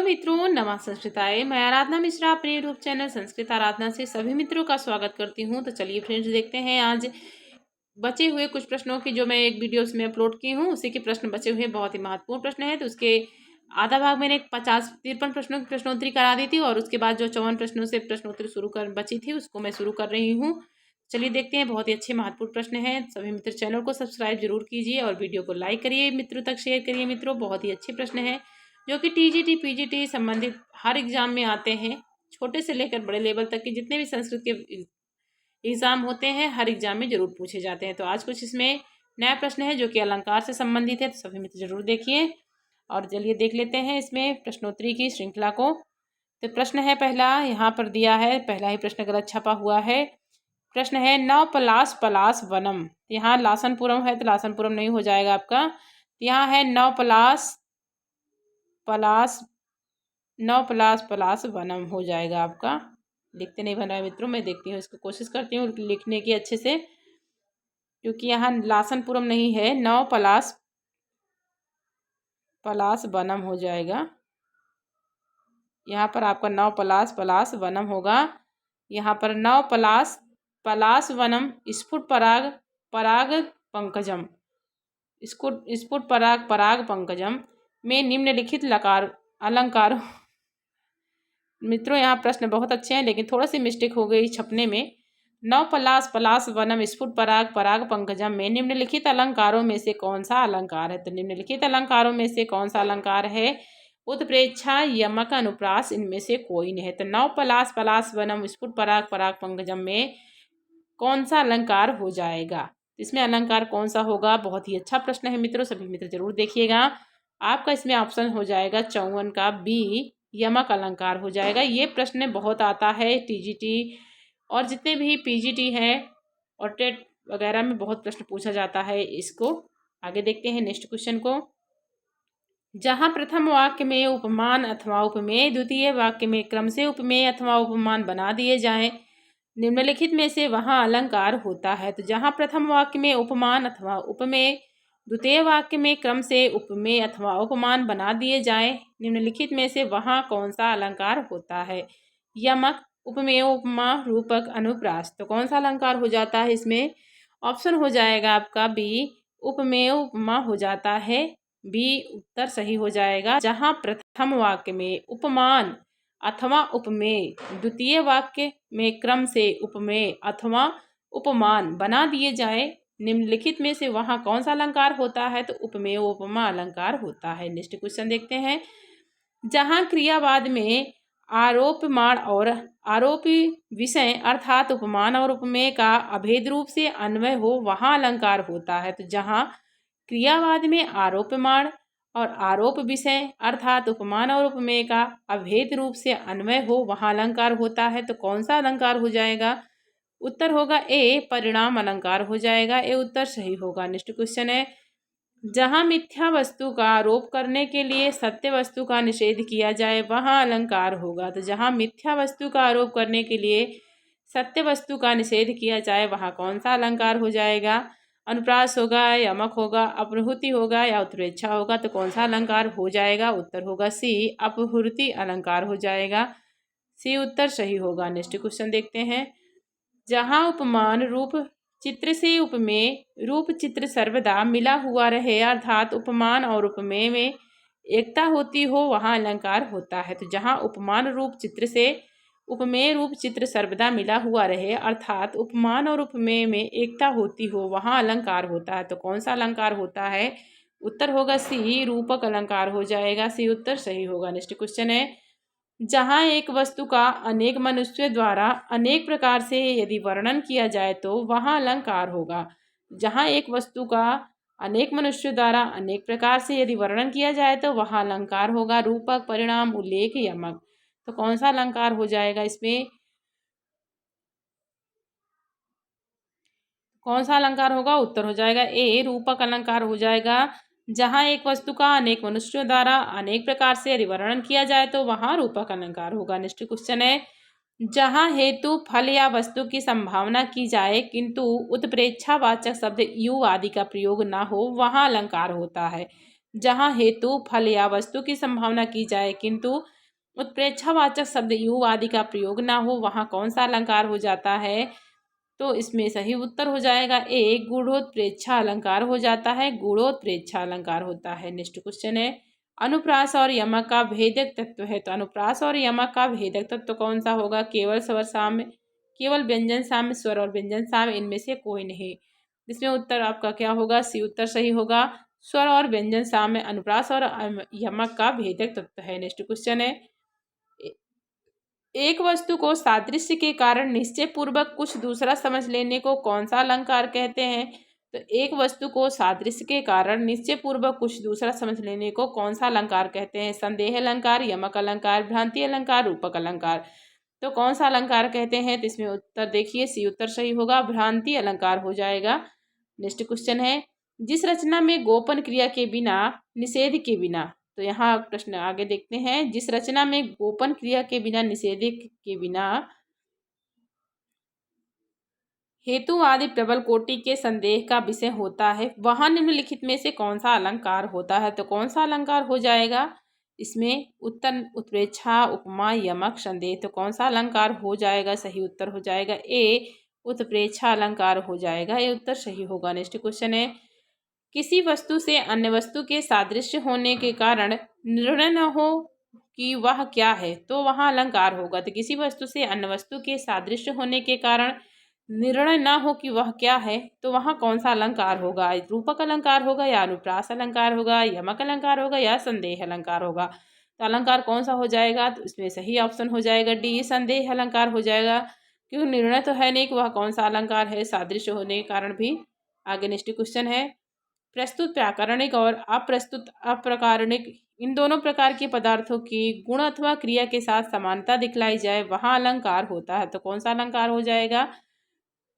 मित्रों, नमः संस्कृताय। मैं आराधना मिश्रा अपने यूट्यूब चैनल संस्कृत आराधना से सभी मित्रों का स्वागत करती हूं। तो चलिए फ्रेंड्स, देखते हैं आज बचे हुए कुछ प्रश्नों की जो मैं एक वीडियो में अपलोड की हूं, उसी के प्रश्न बचे हुए बहुत ही महत्वपूर्ण प्रश्न है। तो उसके आधा भाग मैंने 53 प्रश्नों की प्रश्नोत्तरी करा दी थी और उसके बाद जो 54 प्रश्नों से प्रश्नोत्तरी शुरू कर बची थी उसको मैं शुरू कर रही हूँ। चलिए देखते हैं, बहुत ही अच्छे महत्वपूर्ण प्रश्न हैं। सभी मित्र चैनल को सब्सक्राइब जरूर कीजिए और वीडियो को लाइक करिए, मित्रों तक शेयर करिए। मित्रों, बहुत ही अच्छे प्रश्न हैं जो कि टीजीटी पीजीटी संबंधित हर एग्जाम में आते हैं। छोटे से लेकर बड़े लेवल तक के जितने भी संस्कृत के एग्जाम होते हैं, हर एग्जाम में जरूर पूछे जाते हैं। तो आज कुछ इसमें नया प्रश्न है जो कि अलंकार से संबंधित है, तो सभी मित्र जरूर देखिए। और चलिए देख लेते हैं इसमें प्रश्नोत्तरी की श्रृंखला को। तो प्रश्न है पहला, यहाँ पर दिया है, पहला ही प्रश्न गलत छपा हुआ है। प्रश्न है नव पलास पलास वनम। यहाँ लासनपुरम है तो लासनपुरम नहीं हो जाएगा आपका। यहाँ है नव पलास पलास, नौ पलास पलास वनम हो जाएगा आपका। लिखते नहीं बन रहा है मित्रों, मैं देखती हूँ, इसको कोशिश करती हूँ लिखने की अच्छे से, क्योंकि यहाँ लासनपुरम नहीं है। नौ पलास पलास वनम हो जाएगा। यहाँ पर आपका नौ पलास पलास वनम होगा। यहाँ पर नौ पलास पलास वनम स्फुट पराग पराग पंकजम, स्फुट पराग पराग पंकजम में निम्नलिखित लकार अलंकार। मित्रों, यहाँ प्रश्न बहुत अच्छे हैं लेकिन थोड़ा सी मिस्टेक हो गई छपने में। नव पलास पलास वनम स्फुट पराग पराग पंकजम में निम्नलिखित अलंकारों में से कौन सा अलंकार है? तो निम्नलिखित अलंकारों में से कौन सा अलंकार है? उत्प्रेक्षा, यमक, अनुप्रास, इनमें से कोई नहीं है। तो नव पलास पलास वनम स्फुट पराग पराग पंकजम में कौन सा अलंकार हो जाएगा? इसमें अलंकार कौन सा होगा? बहुत ही अच्छा प्रश्न है मित्रों, सभी मित्र जरूर देखिएगा। आपका इसमें ऑप्शन हो जाएगा 54 का बी, यमक अलंकार हो जाएगा। ये प्रश्न बहुत आता है टीजीटी और जितने भी पीजीटी है और टेट वगैरह में बहुत प्रश्न पूछा जाता है इसको। आगे देखते हैं नेक्स्ट क्वेश्चन को। जहाँ प्रथम वाक्य में उपमान अथवा उपमेय, द्वितीय वाक्य में क्रम से उपमेय अथवा उपमान बना दिए जाएं, निम्नलिखित में से वहाँ अलंकार होता है। तो जहाँ प्रथम वाक्य में उपमान अथवा उपमेय, द्वितीय वाक्य में क्रम से उपमेय अथवा उपमान बना दिए जाएं, निम्नलिखित में से वहाँ कौन सा अलंकार होता है? यमक, उपमेय, उपमा, रूपक, अनुप्रास। तो कौन सा अलंकार हो जाता है इसमें? ऑप्शन हो जाएगा आपका बी, उपमेय उपमा हो जाता है। बी उत्तर सही हो जाएगा। जहाँ प्रथम वाक्य में उपमान अथवा उपमेय, द्वितीय वाक्य में क्रम से उपमेय अथवा उपमान बना दिए जाए, निम्नलिखित में से वहाँ कौन सा अलंकार होता है? तो उपमेय उपमा अलंकार होता है। नेक्स्ट क्वेश्चन देखते हैं। जहाँ क्रियावाद में आरोपमाण और आरोपी विषय अर्थात उपमान और उपमेय का अभेद रूप से अन्वय हो, वहाँ अलंकार होता है। तो जहाँ क्रियावाद में आरोपमाण और आरोप विषय अर्थात उपमान और उपमेय का अभेद रूप से अन्वय हो, वहाँ अलंकार होता है। तो कौन सा अलंकार हो जाएगा? उत्तर होगा ए, परिणाम अलंकार हो जाएगा। ए उत्तर सही होगा। नेक्स्ट क्वेश्चन है। जहाँ मिथ्या वस्तु का आरोप करने के लिए सत्य वस्तु का निषेध किया जाए, वहाँ अलंकार होगा। तो जहाँ मिथ्या वस्तु का आरोप करने के लिए सत्य वस्तु का निषेध किया जाए, वहाँ कौन सा अलंकार हो जाएगा? अनुप्रास होगा, यमक होगा, अपहृति होगा या उत्प्रेक्षा होगा। तो कौन सा अलंकार हो जाएगा? उत्तर होगा सी, अपहृति अलंकार हो जाएगा। सी उत्तर सही होगा। नेक्स्ट क्वेश्चन देखते हैं। जहाँ उपमान रूप चित्र से उपमेय रूप चित्र सर्वदा मिला हुआ रहे, अर्थात उपमान और उपमेय में एकता होती हो, वहाँ अलंकार होता है। तो जहाँ उपमान रूप चित्र से उपमेय रूप चित्र सर्वदा मिला हुआ रहे, अर्थात उपमान और उपमेय में एकता होती हो, वहाँ अलंकार होता है। तो कौन सा अलंकार होता है? उत्तर होगा सी, रूपक अलंकार हो जाएगा। सी उत्तर सही होगा। नेक्स्ट क्वेश्चन है। जहाँ एक वस्तु का अनेक मनुष्यों द्वारा अनेक प्रकार से यदि वर्णन किया जाए तो वहाँ अलंकार होगा। जहाँ एक वस्तु का अनेक मनुष्यों द्वारा अनेक प्रकार से यदि वर्णन किया जाए तो वहाँ अलंकार होगा। रूपक, परिणाम, उल्लेख, यमक। तो कौन सा अलंकार हो जाएगा इसमें? कौन सा अलंकार होगा? उत्तर हो जाएगा ए, रूपक अलंकार हो जाएगा। जहाँ एक वस्तु का अनेक मनुष्यों द्वारा अनेक प्रकार से यदि वर्णन किया जाए तो वहाँ रूपक अलंकार होगा। नेक्स्ट क्वेश्चन है। जहाँ हेतु, फल या वस्तु की संभावना की जाए किंतु उत्प्रेक्षावाचक शब्द यू आदि का प्रयोग ना हो, वहाँ अलंकार होता है। जहाँ हेतु, फल या वस्तु की संभावना की जाए किंतु उत्प्रेक्षावाचक शब्द यू आदि का प्रयोग ना हो वहाँ कौन सा अलंकार हो जाता है? तो इसमें सही उत्तर हो जाएगा ए, गूढ़ोत्प्रेक्षा अलंकार हो जाता है, गूढ़ोत्प्रेक्षा अलंकार होता है। नेक्स्ट क्वेश्चन है, अनुप्रास और यमक का भेदक तत्व है। तो अनुप्रास और यमक का भेदक तत्व कौन सा होगा? केवल स्वर साम्य, केवल व्यंजन साम्य, स्वर और व्यंजन साम्य, इनमें से कोई नहीं। इसमें उत्तर आपका क्या होगा? सी उत्तर सही होगा। स्वर और व्यंजन साम्य अनुप्रास और यमक का भेदक तत्व है। नेक्स्ट क्वेश्चन है, एक वस्तु को सादृश्य के कारण निश्चय पूर्वक कुछ दूसरा समझ लेने को कौन सा अलंकार कहते हैं? तो एक वस्तु को सादृश्य के कारण निश्चय पूर्वक कुछ दूसरा समझ लेने को कौन सा अलंकार कहते हैं? संदेह अलंकार, यमक अलंकार, भ्रांति अलंकार, रूपक अलंकार। तो कौन सा अलंकार कहते हैं? तो इसमें उत्तर देखिए, सी उत्तर सही होगा, भ्रांति अलंकार हो जाएगा। नेक्स्ट क्वेश्चन है, जिस रचना में गोपन क्रिया के बिना, निषेध के बिना, तो यहाँ प्रश्न आगे देखते हैं, जिस रचना में गोपन क्रिया के बिना, निषेध के बिना हेतु आदि प्रबल कोटि के संदेह का विषय होता है वहां निम्नलिखित में से कौन सा अलंकार होता है? तो कौन सा अलंकार हो जाएगा? इसमें उत्तर उत्प्रेक्षा, उपमा, यमक, संदेह। तो कौन सा अलंकार हो जाएगा? सही उत्तर हो जाएगा ए, उत्प्रेक्षा अलंकार हो जाएगा। ये उत्तर सही होगा। नेक्स्ट क्वेश्चन है, किसी वस्तु से अन्य वस्तु के सादृश्य होने के कारण निर्णय न हो कि वह क्या है, तो वहाँ अलंकार होगा। तो किसी वस्तु से अन्य वस्तु के सादृश्य होने के कारण निर्णय ना हो कि वह क्या है, तो वहाँ कौन सा अलंकार होगा? रूपक अलंकार होगा या अनुप्रास अलंकार होगा, यमक अलंकार होगा या संदेह अलंकार होगा? तो अलंकार कौन सा हो जाएगा? तो इसमें सही ऑप्शन हो जाएगा डी, संदेह अलंकार हो जाएगा, क्योंकि निर्णय तो है नहीं कि वह कौन सा अलंकार है, सादृश्य होने के कारण भी। आगे नेक्स्ट क्वेश्चन है, प्रस्तुत प्राकरणिक और अप्रस्तुत अप्रकारणिक इन दोनों प्रकार के पदार्थों की गुण अथवा क्रिया के साथ समानता दिखलाई जाए वहाँ अलंकार होता है। तो कौन सा अलंकार हो जाएगा?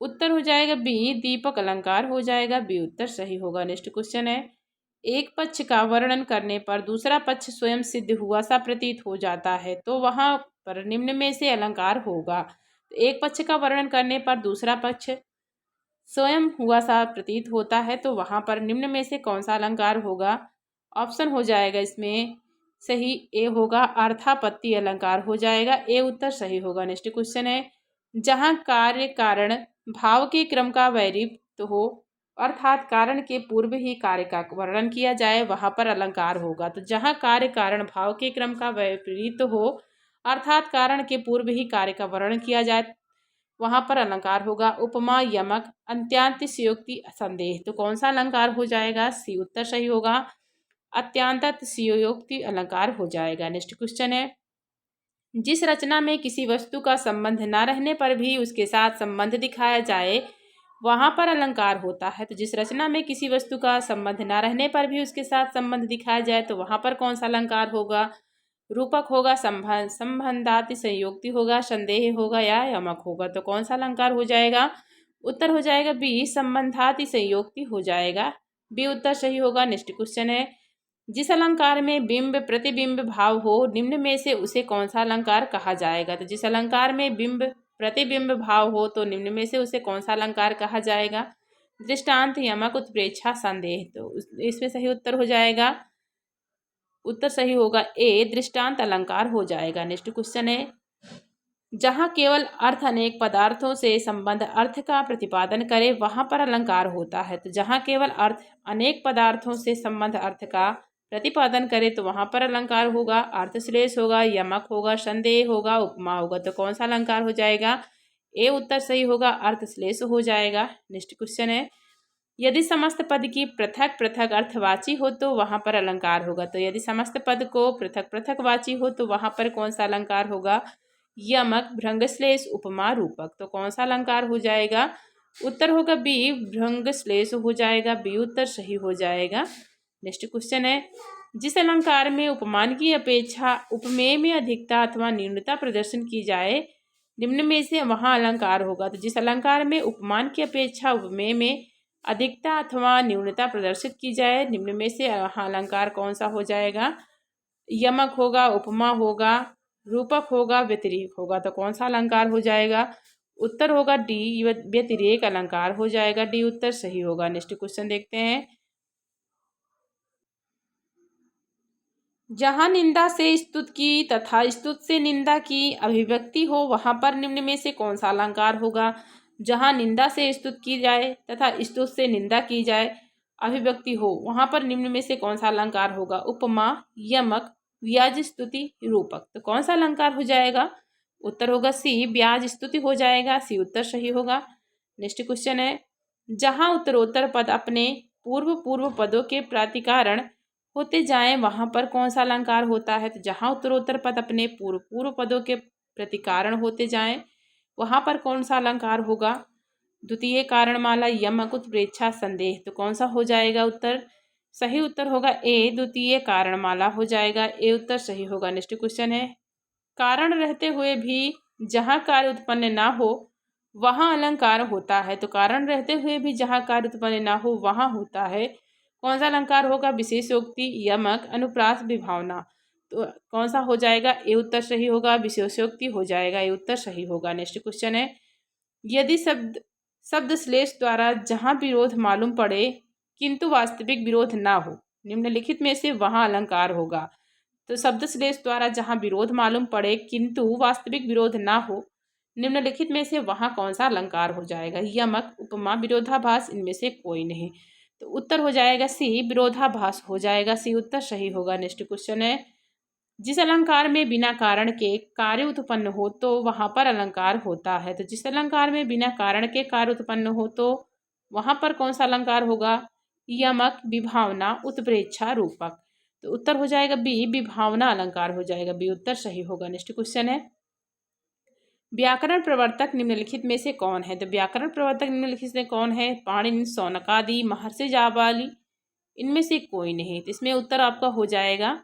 उत्तर हो जाएगा बी, दीपक अलंकार हो जाएगा। बी उत्तर सही होगा। नेक्स्ट क्वेश्चन है, एक पक्ष का वर्णन करने पर दूसरा पक्ष स्वयं सिद्ध हुआ सा प्रतीत हो जाता है, तो वहाँ पर निम्न में से अलंकार होगा। तो एक पक्ष का वर्णन करने पर दूसरा पक्ष स्वयं हुआ सा प्रतीत होता है, तो वहाँ पर निम्न में से कौन सा अलंकार होगा? ऑप्शन हो जाएगा इसमें सही ए होगा, अर्थापत्ति अलंकार हो जाएगा। ए उत्तर सही होगा। नेक्स्ट क्वेश्चन है, जहाँ कार्य कारण भाव के क्रम का वैरिप्त हो, अर्थात कारण के पूर्व ही कार्य का वर्णन किया जाए वहाँ पर अलंकार होगा। तो जहाँ कार्य कारण भाव के क्रम का वैपरीत हो, अर्थात कारण के पूर्व ही कार्य का वर्णन किया जाए वहाँ पर अलंकार होगा। उपमा, यमक, अत्यंतिशयोक्ति, संदेह। तो कौन सा अलंकार हो जाएगा? सी उत्तर सही होगा, अत्यंतिशयोक्ति अलंकार हो जाएगा। नेक्स्ट क्वेश्चन है, जिस रचना में किसी वस्तु का संबंध न रहने पर भी उसके साथ संबंध दिखाया जाए वहाँ पर अलंकार होता है। तो जिस रचना में किसी वस्तु का संबंध न रहने पर भी उसके साथ संबंध दिखाया जाए तो वहाँ पर कौन सा अलंकार होगा? रूपक होगा, संबंधाति संयोक्ति होगा, संदेह होगा या यमक होगा? तो कौन सा अलंकार हो जाएगा? उत्तर हो जाएगा बी, संबंधाति संयोक्ति हो जाएगा। बी उत्तर सही होगा। नेक्स्ट क्वेश्चन है, जिस अलंकार में बिंब प्रतिबिंब भाव हो निम्न में से उसे कौन सा अलंकार कहा जाएगा? तो जिस अलंकार में बिंब प्रतिबिंब भाव हो तो निम्न में से उसे कौन सा अलंकार कहा जाएगा? दृष्टांत, यमक, उत्प्रेक्षा, संदेह। तो इसमें सही उत्तर हो जाएगा, उत्तर सही होगा ए, दृष्टांत अलंकार हो जाएगा। नेक्स्ट क्वेश्चन है, जहाँ केवल अर्थ अनेक पदार्थों से संबंध अर्थ का प्रतिपादन करे वहाँ पर अलंकार होता है। तो जहाँ केवल अर्थ अनेक पदार्थों से संबंध अर्थ का प्रतिपादन करे तो वहाँ पर अलंकार होगा, अर्थश्लेष होगा, यमक होगा, संदेह होगा, उपमा होगा। तो कौन सा अलंकार हो जाएगा? ए उत्तर सही होगा, अर्थश्लेष हो जाएगा। नेक्स्ट क्वेश्चन है, यदि समस्त पद की पृथक पृथक अर्थवाची हो तो वहाँ पर अलंकार होगा। तो यदि समस्त पद को पृथक पृथक वाची हो तो वहाँ पर कौन सा अलंकार होगा? यमक, भृंगश्लेष, उपमा, रूपक। तो कौन सा अलंकार हो जाएगा? उत्तर होगा बी, भृंगश्लेष हो जाएगा। बी उत्तर सही हो जाएगा। नेक्स्ट क्वेश्चन है, जिस अलंकार में उपमान की अपेक्षा उपमेय में अधिकता अथवा न्यूनता प्रदर्शन की जाए निम्न में से वहाँ अलंकार होगा। तो जिस अलंकार में उपमान की अपेक्षा उपमेय में अधिकता अथवा न्यूनता प्रदर्शित की जाए निम्न में से वहाँ अलंकार कौन सा हो जाएगा? यमक होगा, उपमा होगा, रूपक होगा, व्यतिरेक होगा। तो कौन सा अलंकार हो जाएगा? उत्तर होगा डी, व्यतिरेक अलंकार हो जाएगा। डी उत्तर सही होगा। नेक्स्ट क्वेश्चन देखते हैं, जहाँ निंदा से स्तुत की तथा स्तुत से निंदा की अभिव्यक्ति हो वहाँ पर निम्न में से कौन सा अलंकार होगा। जहाँ निंदा से स्तुत की जाए तथा स्तुत से निंदा की जाए अभिव्यक्ति हो वहाँ पर निम्न में से कौन सा अलंकार होगा। उपमा, यमक, व्याज स्तुति, रूपक। तो कौन सा अलंकार हो जाएगा। उत्तर होगा सी, ब्याज स्तुति हो जाएगा। सी उत्तर सही होगा। नेक्स्ट क्वेश्चन है, जहाँ उत्तरोत्तर पद अपने पूर्व पूर्व पदों के प्रतिकारण होते जाएं वहां पर कौन सा अलंकार होता है। तो जहाँ उत्तरोत्तर पद अपने पूर्व पूर्व पदों के प्रतिकारण होते जाएं वहां पर कौन सा अलंकार होगा। द्वितीय कारणमाला, यमक, उत्प्रेक्षा, संदेह। तो कौन सा हो जाएगा उत्तर। सही उत्तर होगा ए, द्वितीय कारणमाला हो जाएगा। ए उत्तर सही होगा। नेक्स्ट क्वेश्चन है, कारण रहते हुए भी जहाँ कार्य उत्पन्न ना हो वहाँ अलंकार होता है। तो कारण रहते हुए भी जहाँ कार्य उत्पन्न ना हो वहाँ होता है। कौन सा अलंकार होगा। विशेषोक्ति, यमक, अनुप्रास, विभावना। तो कौन सा हो जाएगा। ए उत्तर सही होगा। विशेषोक्ति हो जाएगा। ए उत्तर सही होगा। नेक्स्ट क्वेश्चन है, यदि शब्द श्लेष द्वारा जहाँ विरोध मालूम पड़े किंतु वास्तविक विरोध ना हो निम्नलिखित में से वहाँ अलंकार होगा। तो शब्द श्लेष द्वारा जहाँ विरोध मालूम पड़े किंतु वास्तविक विरोध ना हो निम्नलिखित में से वहाँ कौन सा अलंकार हो जाएगा। यमक, उपमा, विरोधाभास। इनमें से कोई नहीं। तो उत्तर हो जाएगा सी, विरोधाभास हो जाएगा। सी उत्तर सही होगा। नेक्स्ट क्वेश्चन है, जिस अलंकार में बिना कारण के कार्य उत्पन्न हो तो वहां पर अलंकार होता है। तो जिस अलंकार में बिना कारण के कार्य उत्पन्न हो तो वहां पर कौन सा अलंकार होगा। यमक, विभावना, उत्प्रेक्षा, रूपक। तो उत्तर हो जाएगा बी, विभावना अलंकार हो जाएगा। बी उत्तर सही होगा। नेक्स्ट क्वेश्चन है, व्याकरण प्रवर्तक निम्नलिखित में से कौन है। तो व्याकरण प्रवर्तक निम्नलिखित में कौन है। पाणिनि, शौनकादि, महर्षि जाबाली। इनमें से कोई नहीं। तो इसमें उत्तर आपका हो जाएगा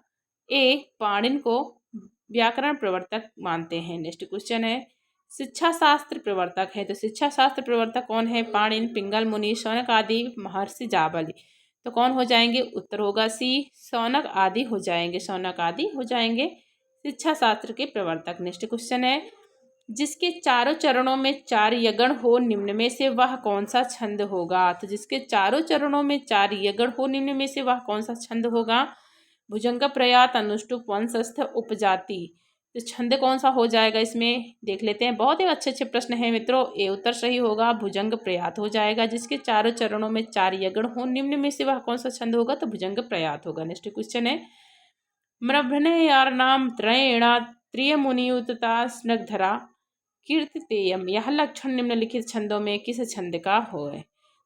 ए, पाणिनि को व्याकरण प्रवर्तक मानते हैं। नेक्स्ट क्वेश्चन है, शिक्षा शास्त्र प्रवर्तक है। तो शिक्षा शास्त्र प्रवर्तक कौन है। पाणिनि, पिंगल मुनि, शौनक आदि, महर्षि जाबाली। तो कौन हो जाएंगे। उत्तर होगा सी, शौनक आदि हो जाएंगे। शौनक आदि हो जाएंगे शिक्षा शास्त्र के प्रवर्तक। नेक्स्ट क्वेश्चन है, जिसके चारों चरणों में चार यगण हो निम्न में से वह कौन सा छंद होगा। तो जिसके चारों चरणों में चार यगण हो निम्न में से वह कौन सा छंद होगा। भुजंग, प्रयात, अनुष्टुप, वंशस्थ, उपजाति। तो छंद कौन सा हो जाएगा इसमें देख लेते हैं। बहुत ही अच्छे अच्छे प्रश्न हैं मित्रों। ए उत्तर सही होगा। भुजंग प्रयात हो जाएगा। जिसके चारों चरणों में चार यगण हो निम्न में से वह कौन सा छंद होगा। तो भुजंग प्रयात होगा। नेक्स्ट क्वेश्चन है, मृभ्रनेयार्णाम त्रयेणा त्रियमुनियुतता स्नग्धरा कीर्तितेयम। यह लक्षण निम्नलिखित छंदों में किस छंद का हो।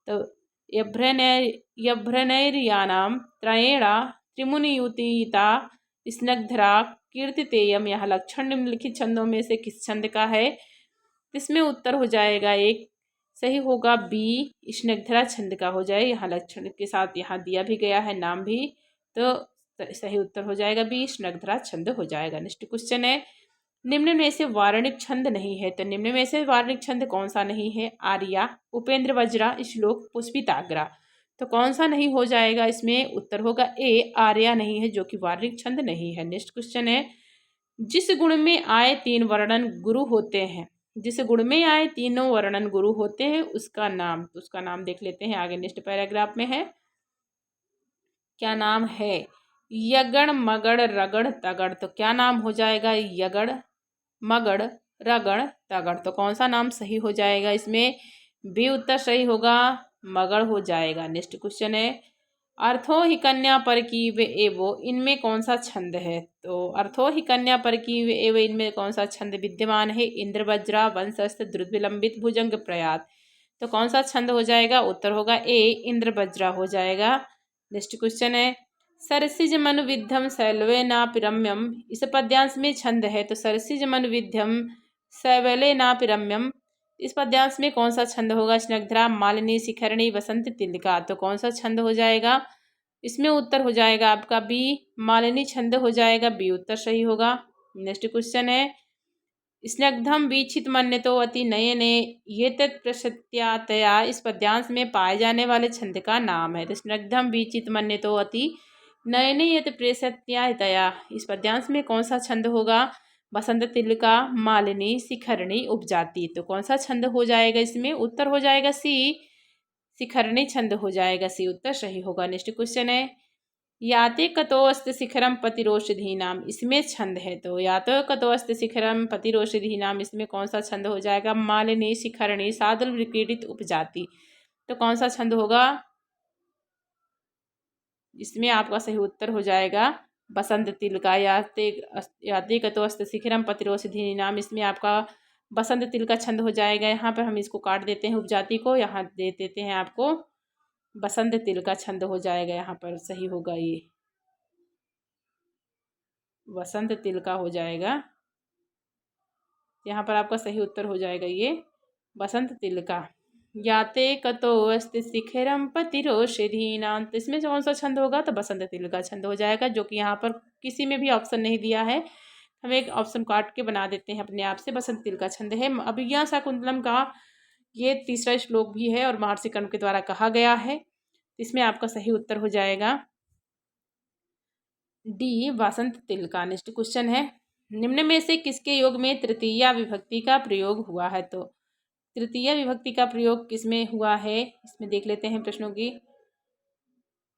तो यभ्रनैर्यानाम त्रयेणा त्रिमुनियुतिता स्नग्धरा कीर्तितेयम। यह लक्षण निम्नलिखित छंदों में से किस छंद का है। इसमें उत्तर हो जाएगा एक सही होगा बी, स्नग्धरा छंद का हो जाए। यहाँ लक्षण के साथ यहाँ दिया भी गया है नाम भी। तो सही उत्तर हो जाएगा बी, स्नग्धरा छंद हो जाएगा। नेक्स्ट क्वेश्चन है, निम्न में से वार्णिक छंद नहीं है। तो निम्न में से वार्णिक छंद कौन सा नहीं है। आर्या, उपेंद्र वज्रा, श्लोक, पुष्पिताग्रा। तो कौन सा नहीं हो जाएगा इसमें। उत्तर होगा ए, आर्या नहीं है जो कि वार्णिक छंद नहीं है। नेक्स्ट क्वेश्चन है, जिस गुण में आए तीन वर्णन गुरु होते हैं। जिस गुण में आए तीनों वर्णन गुरु होते हैं उसका नाम। तो उसका नाम देख लेते हैं आगे नेक्स्ट पैराग्राफ में है। क्या नाम है। यगण, मगड़, रगड़, तगड़। तो क्या नाम हो जाएगा। यगड़, मगड़, रगड़, तगड़। तो कौन सा नाम सही हो जाएगा इसमें। बी उत्तर सही होगा। मगड़ हो जाएगा। नेक्स्ट क्वेश्चन है, अर्थो ही कन्या पर की वे एवो। इनमें कौन सा छंद है। तो अर्थो ही कन्या पर की वे एवो इनमें कौन सा छंद विद्यमान है। इंद्र, वज्रा, वंशस्थ, द्रुत, विलंबित, भुजंग, प्रयात। तो कौन सा छंद हो जाएगा। उत्तर होगा ए, इंद्र वज्रा हो जाएगा। नेक्स्ट क्वेश्चन है, सरसिज मनुविध्यम शैलवे नापिरम्यम। इस पद्यांश में छंद है। तो सरसिज मनुविध्यम शैवले नापिरम्यम। इस पद्यांश में कौन सा छंद होगा। स्निग्धा, मालिनी, शिखरणी, वसंत, तिलका। तो कौन सा छंद हो जाएगा। इसमें उत्तर हो जाएगा आपका बी, मालिनी छंद हो जाएगा। बी उत्तर सही होगा। नेक्स्ट क्वेश्चन है, स्निग्धम वीक्षित मन्यतो अति नयने ये तत्प्रसत्यातया। इस पद्यांश में पाए जाने वाले छंद का नाम है। तो स्निग्धम वीक्षित मन्यतो अति नयने यत प्रसत्यातया। इस पद्यांश में कौन सा छंद होगा। बसंत, तिलका, मालिनी, शिखरणी, उपजाति। तो कौन सा छंद हो जाएगा इसमें। उत्तर हो जाएगा सी, शिखरणी छंद हो जाएगा। सी उत्तर सही होगा। नेक्स्ट क्वेश्चन है, याते कतोऽस्ति शिखरम पतिरोषधीनाम, इसमें छंद है तो यातो कतोऽस्ति शिखरम पतिरोषधीनाम, इसमें कौन सा छंद हो जाएगा? मालिनी शिखरणी सादुल विक्रीडित उपजाति, तो कौन सा छंद होगा? इसमें आपका सही उत्तर हो जाएगा बसंत तिलका। याते कतोऽस्ति शिखरम पतिरोषधीनाम, इसमें आपका बसंत तिल का छंद हो जाएगा। यहाँ पर हम इसको काट देते हैं उपजाति को, यहाँ दे देते हैं आपको बसंत तिल का छंद हो जाएगा। यहाँ पर सही होगा ये वसंत तिल का हो जाएगा। यहाँ पर आपका सही उत्तर हो जाएगा ये बसंत तिल का। याते कतोऽस्ति शिखरम पतिरोषधीनाम, तो इसमें कौन सा छंद होगा? तो बसंत तिल का छंद हो जाएगा, जो कि यहाँ पर किसी में भी ऑप्शन नहीं दिया है। हम एक ऑप्शन काट के बना देते हैं अपने आप से, बसंत तिल का छंद है। अभिज्ञा शाकुंतलम का ये तीसरा श्लोक भी है और महर्षि कर्ण के द्वारा कहा गया है। इसमें आपका सही उत्तर हो जाएगा डी बसंत तिल का। नेक्स्ट क्वेश्चन है, निम्न में से किसके योग में तृतीया विभक्ति का प्रयोग हुआ है? तो तृतीया विभक्ति का प्रयोग किसमें हुआ है? इसमें देख लेते हैं प्रश्नों की।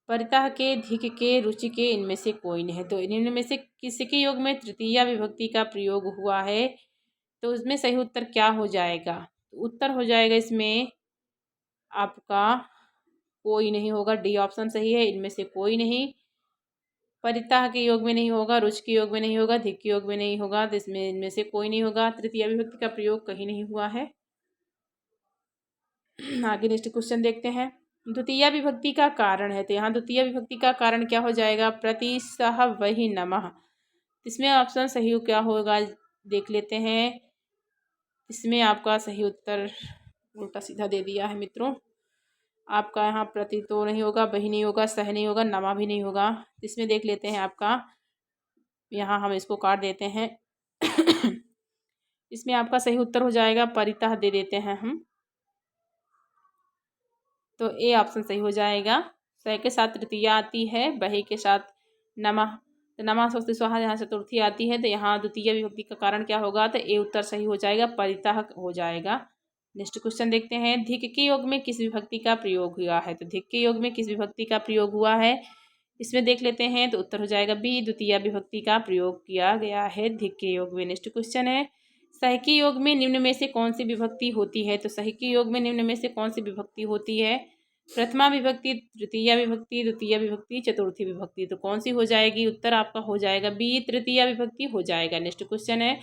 परितः के, धिक के, रुचि के, इनमें से कोई नहीं है। तो निम्न में से किसके योग में तृतीया विभक्ति का प्रयोग हुआ है? तो उसमें सही उत्तर क्या हो जाएगा? तो उत्तर हो जाएगा इसमें आपका कोई नहीं होगा, डी ऑप्शन सही है, इनमें से कोई नहीं। परितः के योग में नहीं होगा, रुचि के योग में नहीं होगा, धिक के योग में नहीं होगा, तो इसमें इनमें से कोई नहीं होगा। तृतीया विभक्ति का प्रयोग कहीं नहीं हुआ है। आगे नेक्स्ट क्वेश्चन देखते हैं। द्वितीय विभक्ति का कारण है, तो यहाँ द्वितीय विभक्ति का कारण क्या हो जाएगा? प्रति सह वही नमः, इसमें ऑप्शन सही क्या होगा देख लेते हैं। इसमें आपका सही उत्तर उल्टा सीधा दे दिया है मित्रों। आपका यहाँ प्रति तो नहीं होगा, वही नहीं होगा, सह नहीं होगा, नमा भी नहीं होगा। इसमें देख लेते हैं आपका, यहाँ हम इसको काट देते हैं। इसमें आपका सही उत्तर हो जाएगा परितः दे देते हैं हम, तो ए ऑप्शन सही हो जाएगा। सह के साथ तृतीया आती है, वही के साथ नमः, तो नमः स्वस्ति स्वाहा यहाँ चतुर्थी आती है, तो यहाँ द्वितीय विभक्ति का कारण क्या होगा? तो ए उत्तर सही हो जाएगा, परितः हो जाएगा। नेक्स्ट क्वेश्चन देखते हैं, धिक के योग में किस विभक्ति का प्रयोग हुआ है? तो धिक के योग में किस विभक्ति का प्रयोग हुआ है? इसमें देख लेते हैं, तो उत्तर हो जाएगा बी, द्वितीय विभक्ति का प्रयोग किया गया है धिक के योग में। नेक्स्ट क्वेश्चन है, सह के योग में निम्न में से कौन सी विभक्ति होती है? तो सह के योग में निम्न में से कौन सी विभक्ति होती है? प्रथमा विभक्ति, तृतीया विभक्ति, द्वितीय विभक्ति, चतुर्थी विभक्ति, तो कौन सी हो जाएगी? उत्तर आपका हो जाएगा बी, तृतीय विभक्ति हो जाएगा। नेक्स्ट क्वेश्चन है,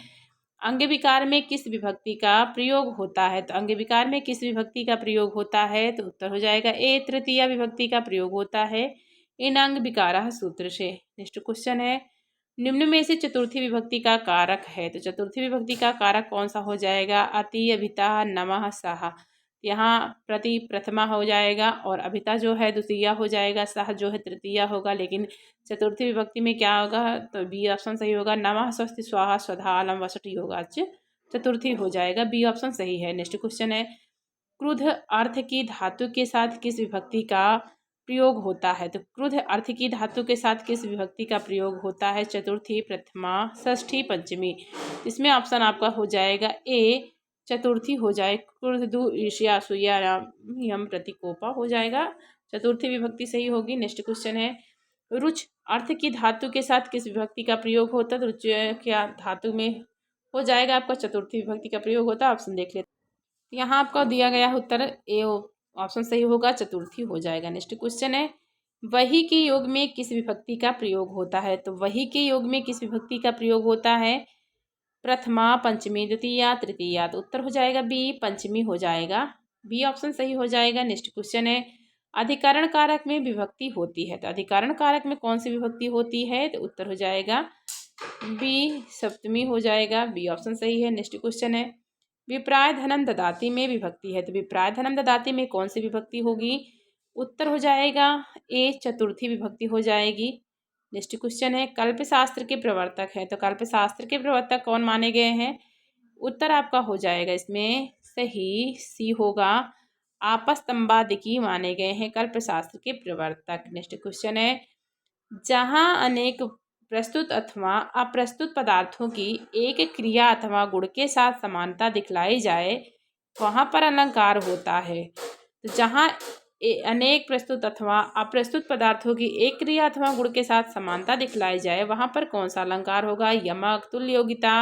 अंग विकार में किस विभक्ति का प्रयोग होता है? तो अंग विकार में किस विभक्ति का प्रयोग होता है? तो उत्तर हो जाएगा ए, तृतीय विभक्ति का प्रयोग होता है इन अंग विकारः सूत्र से। नेक्स्ट क्वेश्चन है, निम्न में से चतुर्थी विभक्ति का कारक है? तो चतुर्थी विभक्ति का कारक कौन सा हो जाएगा? अति, अभिता, नमः, सह, यहाँ प्रति प्रथमा हो जाएगा और अभिता जो है द्वितीय हो जाएगा, सह जो है तृतीया होगा। लेकिन चतुर्थी विभक्ति में क्या होगा? तो बी ऑप्शन सही होगा, नमः स्वस्ति स्वाहा स्वधा अलम वसट योगाच चतुर्थी हो जाएगा, बी ऑप्शन सही है। नेक्स्ट क्वेश्चन है, क्रुद्ध अर्थ की धातु के साथ किस विभक्ति का प्रयोग होता है? तो क्रुद्ध अर्थ की धातु के साथ किस विभक्ति का प्रयोग होता है? चतुर्थी, प्रथमा, षष्ठी, पंचमी, इसमें ऑप्शन आपका हो जाएगा ए, चतुर्थी हो जाए, क्रुद्धु ईर्ष्या असूया यम प्रतिकोपा हो जाएगा, चतुर्थी विभक्ति सही होगी। नेक्स्ट क्वेश्चन है, रुच अर्थ की धातु के साथ किस विभक्ति का प्रयोग होता है? तो रुच क्या धातु में हो जाएगा आपका चतुर्थी विभक्ति का प्रयोग होता है। ऑप्शन देख लेते, यहाँ आपका दिया गया उत्तर ए ऑप्शन सही होगा, चतुर्थी हो जाएगा। नेक्स्ट क्वेश्चन है, वही के योग में किस विभक्ति का प्रयोग होता है? तो वही के योग में किस विभक्ति का प्रयोग होता है? प्रथमा, पंचमी, द्वितीया, तृतीया, तो उत्तर हो जाएगा बी, पंचमी हो जाएगा, बी ऑप्शन सही हो जाएगा। नेक्स्ट क्वेश्चन है, अधिकरण कारक में विभक्ति होती है? तो अधिकरण कारक में कौन सी विभक्ति होती है? तो उत्तर हो जाएगा बी, सप्तमी हो जाएगा, बी ऑप्शन सही है। नेक्स्ट क्वेश्चन है, विप्राय धनम ददाति में विभक्ति है? तो विप्राय धनम ददाति में कौन सी विभक्ति होगी? उत्तर हो जाएगा ए, चतुर्थी विभक्ति हो जाएगी। नेक्स्ट क्वेश्चन है, कल्पशास्त्र के प्रवर्तक है? तो कल्पशास्त्र के प्रवर्तक कौन माने गए हैं? उत्तर आपका हो जाएगा इसमें सही सी होगा, आपस्तंबादिकी माने गए हैं कल्पशास्त्र के प्रवर्तक। नेक्स्ट क्वेश्चन है, जहाँ अनेक प्रस्तुत अथवा अप्रस्तुत पदार्थों की एक क्रिया अथवा गुण के साथ समानता दिखलाई जाए वहाँ पर अलंकार होता है। तो जहाँ अनेक प्रस्तुत अथवा अप्रस्तुत पदार्थों की एक क्रिया अथवा गुण के साथ समानता दिखलाई जाए वहाँ पर कौन सा अलंकार होगा? यमक, तुल्ययोगिता,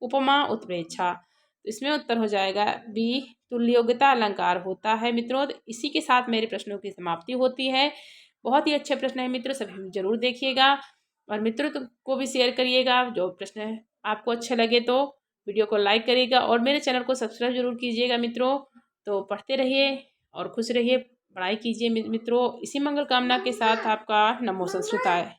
उपमा, उत्प्रेक्षा। तो इसमें उत्तर हो जाएगा बी, तुल्ययोगिता अलंकार होता है मित्रों। तो इसी के साथ मेरे प्रश्नों की समाप्ति होती है। बहुत ही अच्छे प्रश्न है मित्रों, सभी जरूर देखिएगा और मित्रों को भी शेयर करिएगा। जो प्रश्न आपको अच्छे लगे तो वीडियो को लाइक करिएगा और मेरे चैनल को सब्सक्राइब जरूर कीजिएगा मित्रों। तो पढ़ते रहिए और खुश रहिए, पढ़ाई कीजिए मित्रों। इसी मंगल कामना के साथ आपका नमो संस्कृताय।